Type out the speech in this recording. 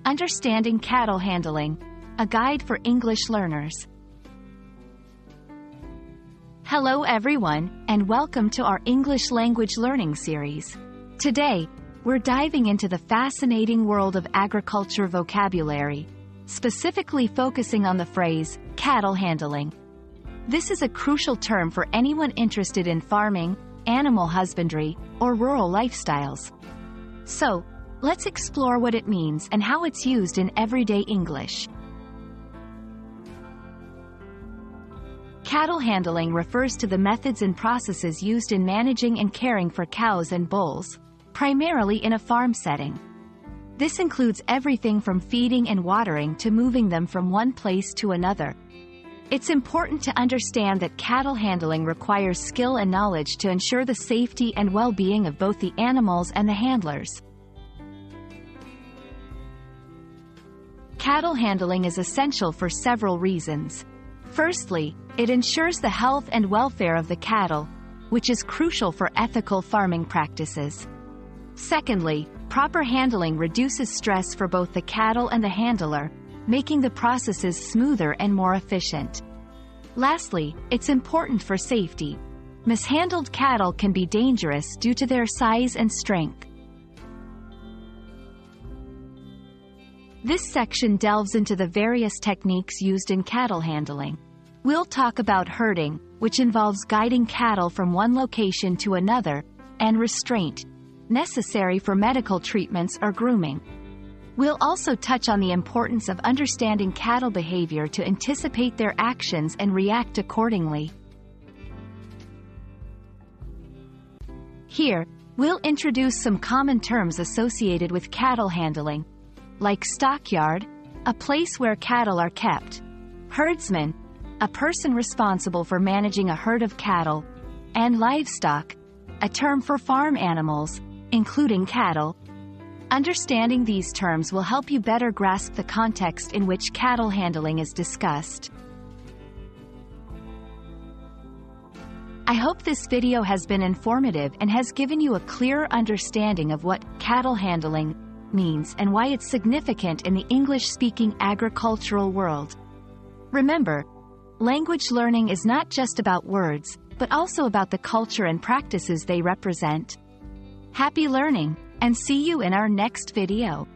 Understanding Cattle Handling, a guide for English learners. Hello everyone, and welcome to our English language learning series. Today, we're diving into the fascinating world of agriculture vocabulary, specifically focusing on the phrase, cattle handling. This is a crucial term for anyone interested in farming, animal husbandry, or rural lifestyles. So, let's explore what it means and how it's used in everyday English. Cattle handling refers to the methods and processes used in managing and caring for cows and bulls, primarily in a farm setting. This includes everything from feeding and watering to moving them from one place to another. It's important to understand that cattle handling requires skill and knowledge to ensure the safety and well-being of both the animals and the handlers. Cattle handling is essential for several reasons. Firstly, it ensures the health and welfare of the cattle, which is crucial for ethical farming practices. Secondly, proper handling reduces stress for both the cattle and the handler, making the processes smoother and more efficient. Lastly, it's important for safety. Mishandled cattle can be dangerous due to their size and strength. This section delves into the various techniques used in cattle handling. We'll talk about herding, which involves guiding cattle from one location to another, and restraint, necessary for medical treatments or grooming. We'll also touch on the importance of understanding cattle behavior to anticipate their actions and react accordingly. Here, we'll introduce some common terms associated with cattle handling, like stockyard, a place where cattle are kept; herdsman, a person responsible for managing a herd of cattle; and livestock, a term for farm animals, including cattle. Understanding these terms will help you better grasp the context in which cattle handling is discussed. I hope this video has been informative and has given you a clearer understanding of what cattle handling means and why it's significant in the English-speaking agricultural world. Remember, language learning is not just about words, but also about the culture and practices they represent. Happy learning, and see you in our next video.